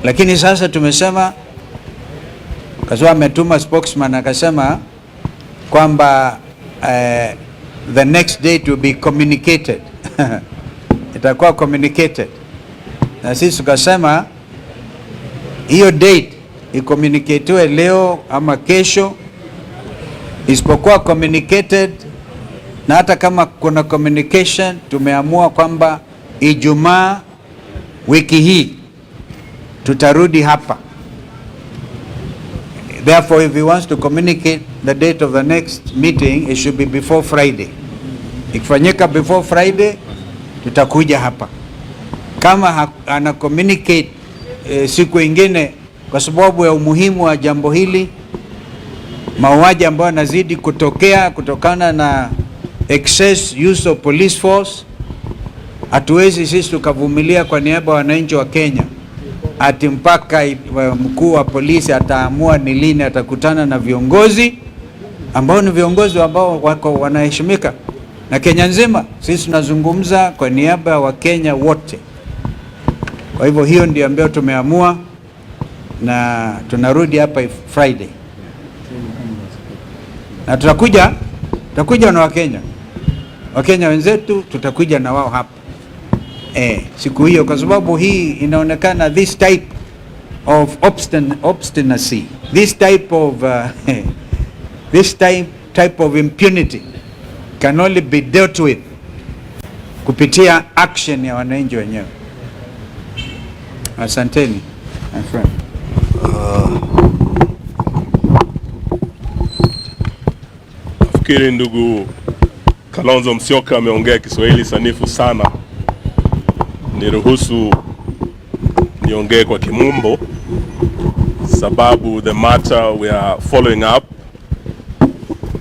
Lakini sasa tumesema, kwa sababu ametuma spokesman akasema kwamba the next date will be communicated. Itakuwa communicated. Na sisi tukasema hiyo date i-communicatiwe leo ama kesho, isipokuwa communicated. Na hata kama kuna communication, tumeamua kwamba Ijumaa wiki hii tutarudi hapa. Therefore, if he wants to communicate the date of the next meeting, it should be before Friday. Ikifanyika before Friday, tutakuja hapa. Kama ana communicate siku ingine, kwa sababu ya umuhimu wa jambo hili, mauaji ambayo yanazidi kutokea kutokana na excess use of police force, hatuwezi sisi tukavumilia kwa niaba ya wananchi wa Kenya ati mpaka mkuu wa polisi ataamua ni lini atakutana na viongozi ambao ni viongozi ambao wako wanaheshimika na Kenya nzima. Sisi tunazungumza kwa niaba ya Wakenya wote. Kwa hivyo hiyo ndio ambayo tumeamua, na tunarudi hapa Friday. Na tutakuja na Wakenya wenzetu, tutakuja na wao hapa siku hiyo, kwa sababu hii inaonekana this type of obstinacy, this type of impunity can only be dealt with kupitia action ya wananchi wenyewe. Asanteni, my friend. Nafikiri ndugu Kalonzo Musyoka ameongea Kiswahili sanifu sana. Niruhusu niongee kwa Kimombo, sababu the matter we are following up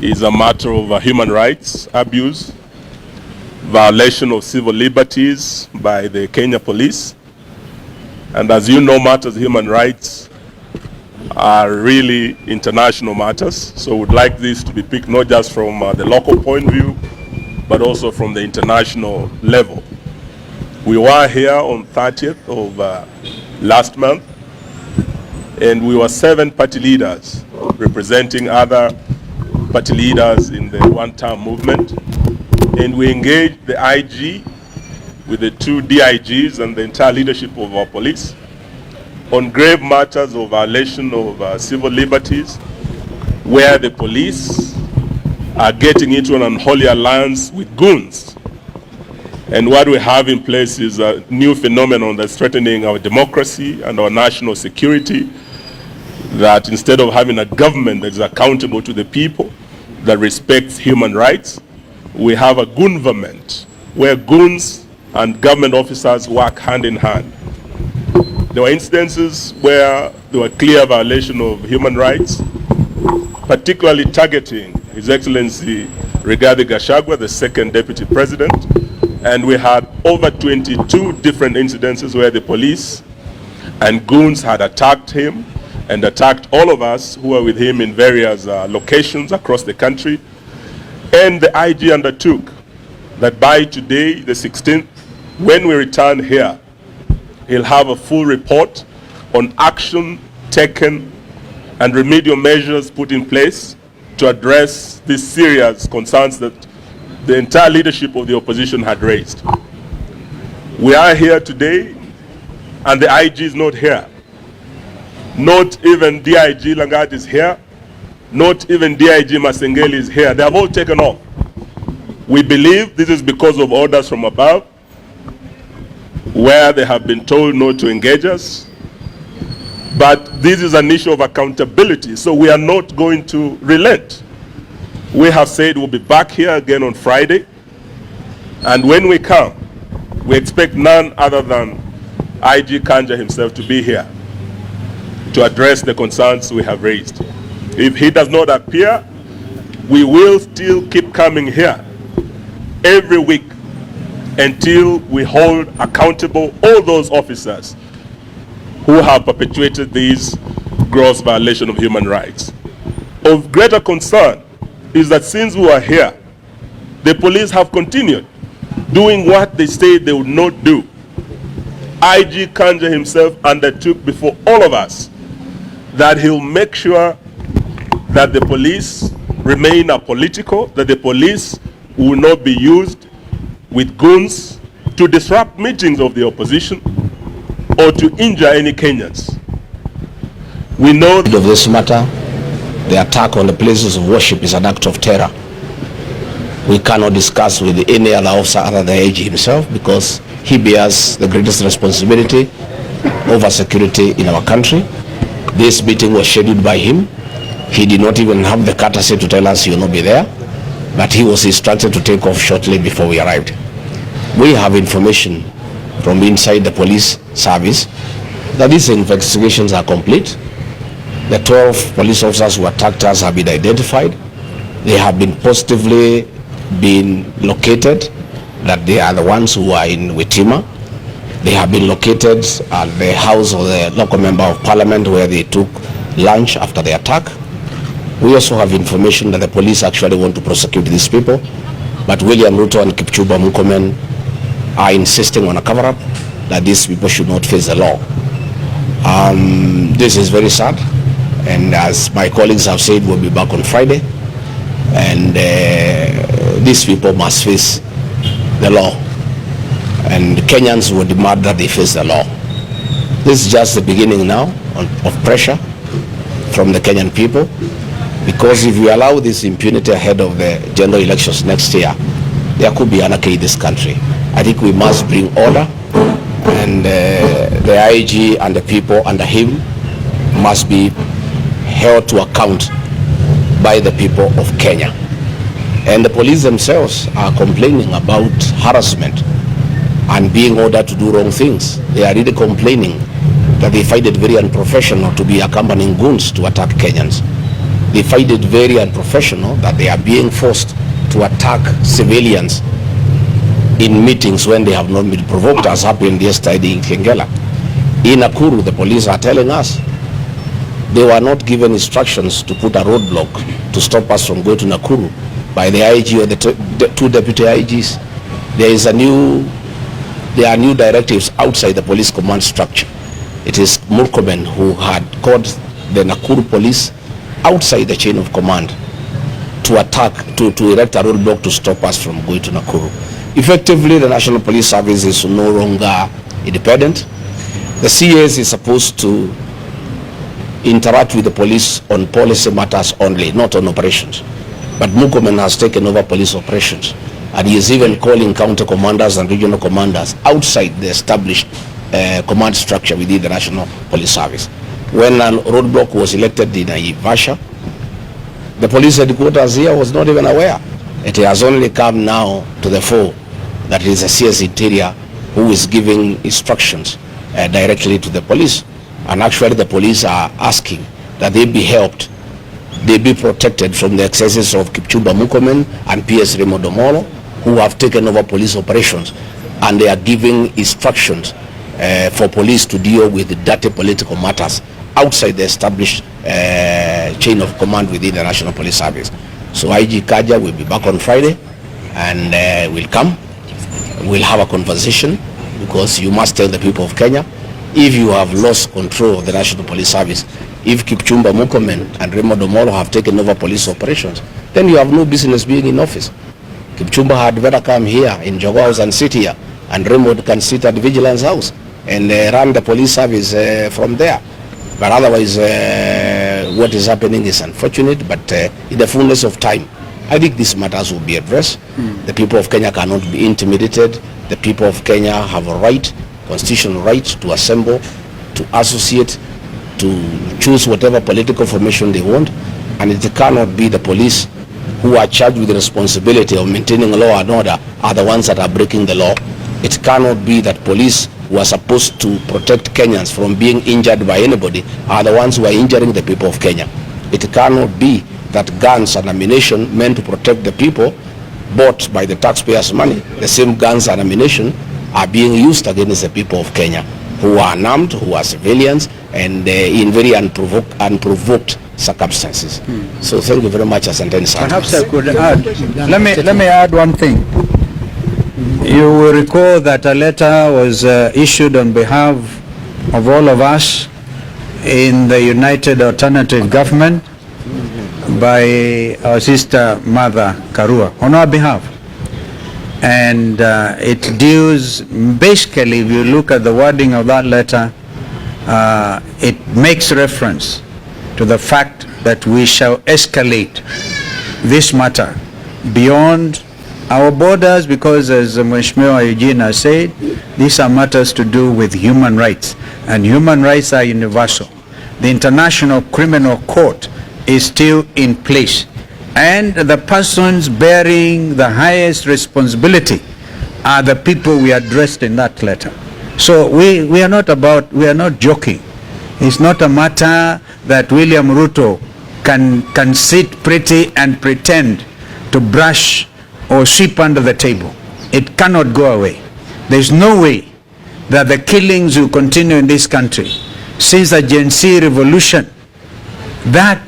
is a matter of human rights abuse, violation of civil liberties by the Kenya police. And as you know, matters of human rights are really international matters. So we'd like this to be picked not just from the local point of view, but also from the international level. We were here on 30th of last month, and we were 7 party leaders representing other party leaders in the one-term movement. And we engaged the IG with the 2 DIGs and the entire leadership of our police on grave matters of violation of civil liberties, where the police are getting into an unholy alliance with goons. And what we have in place is a new phenomenon that's threatening our democracy and our national security, that instead of having a government that is accountable to the people, that respects human rights, we have a goonverment, where goons and government officers work hand in hand. There were instances where there were clear violation of human rights, particularly targeting His Excellency Rigathi Gachagua, the second deputy president. And we had over 22 different incidences where the police and goons had attacked him and attacked all of us who were with him in various locations across the country. And the IG undertook that by today, the 16th, when we return here, he'll have a full report on action taken and remedial measures put in place to address these serious concerns that the entire leadership of the opposition had raised. We are here today, and the IG is not here. Not even DIG Langat is here. Not even DIG Masengeli is here. They have all taken off. We believe this is because of orders from above, where they have been told not to engage us. But this is an issue of accountability, so we are not going to relent. We have said we'll be back here again on Friday, and when we come, we expect none other than IG Kanja himself to be here to address the concerns we have raised. If he does not appear, we will still keep coming here every week until we hold accountable all those officers who have perpetuated these gross violations of human rights. Of greater concern is that since we are here, the police have continued doing what they said they would not do. IG Kanja himself undertook before all of us that he'll make sure that the police remain apolitical, that the police will not be used with goons to disrupt meetings of the opposition or to injure any Kenyans. We know of this matter, the attack on the places of worship is an act of terror. We cannot discuss with any other officer other than AG himself, because he bears the greatest responsibility over security in our country. This meeting was scheduled by him. He did not even have the courtesy to tell us he will not be there, but he was instructed to take off shortly before we arrived. We have information from inside the police service that these investigations are complete. The 12 police officers who attacked us have been identified. They have been positively been located, that they are the ones who are in Witima. They have been located at the house of the local member of parliament where they took lunch after the attack. We also have information that the police actually want to prosecute these people, but William Ruto and Kipchumba Murkomen are insisting on a cover-up, that these people should not face the law. This is very sad, and as my colleagues have said, we'll be back on Friday, and these people must face the law, and Kenyans will demand that they face the law. This is just the beginning now of pressure from the Kenyan people, because if we allow this impunity ahead of the general elections next year, there could be anarchy in this country. I think we must bring order, and the IG and the people under him must be held to account by the people of Kenya. And the police themselves are complaining about harassment and being ordered to do wrong things. They are really complaining that they find it very unprofessional to be accompanying goons to attack Kenyans. They find it very unprofessional that they are being forced to attack civilians in meetings when they have not been provoked, as happened yesterday in Kengela. In Nakuru, the police are telling us they were not given instructions to put a roadblock to stop us from going to Nakuru by the IG or the two deputy IGs. There are new directives outside the police command structure. It is Murkomen who had called the Nakuru police outside the chain of command to attack, to erect a roadblock to stop us from going to Nakuru. Effectively, the National Police Service is no longer independent. The CS is supposed to interact with the police on policy matters only, not on operations. But Murkomen has taken over police operations, and he is even calling counter commanders and regional commanders outside the established command structure within the National Police Service. When a roadblock was elected in Naivasha, the police headquarters here was not even aware. It has only come now to the fore that it is the CS Interior who is giving instructions directly to the police. And actually the police are asking that they be helped, they be protected from the excesses of Kipchumba Murkomen and PS Raymond Omolo, who have taken over police operations, and they are giving instructions for police to deal with the dirty political matters outside the established chain of command within the National Police Service. So IG Kanja will be back on Friday, and will come. We'll have a conversation, because you must tell the people of Kenya, if you have lost control of the National Police Service, if Kipchumba Murkomen and Raymond Omolo have taken over police operations, then you have no business being in office. Kipchumba had better come here in Jogoo House and sit here, and Raymond can sit at the Vigilance House and run the police service from there. But otherwise, what is happening is unfortunate, but in the fullness of time, I think these matters will be addressed. The people of Kenya cannot be intimidated. The people of Kenya have a right, constitutional right, to assemble, to associate, to choose whatever political formation they want, and it cannot be the police who are charged with the responsibility of maintaining law and order are the ones that are breaking the law. It cannot be that police who are supposed to protect Kenyans from being injured by anybody are the ones who are injuring the people of Kenya. It cannot be that guns and ammunition meant to protect the people, bought by the taxpayers' money, the same guns and ammunition are being used against the people of Kenya, who are unarmed, who are civilians, and in very unprovoked circumstances. So thank you very much, Asanteni sana. Perhaps I could add, let me add one thing. You will recall that a letter was issued on behalf of all of us in the United Alternative Government by our sister Mother Karua on our behalf. And it deals, basically, if you look at the wording of that letter, it makes reference to the fact that we shall escalate this matter beyond our borders, because as Mheshimiwa Eugene has said, these are matters to do with human rights, and human rights are universal. The International Criminal Court is still in place, and the persons bearing the highest responsibility are the people we addressed in that letter. So we are not joking. It's not a matter that William Ruto can sit pretty and pretend to brush or sweep under the table. It cannot go away. There's no way that the killings will continue in this country. Since the Gen Z revolution, that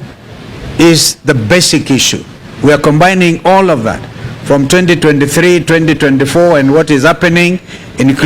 is the basic issue. We are combining all of that from 2023, 2024, and what is happening, including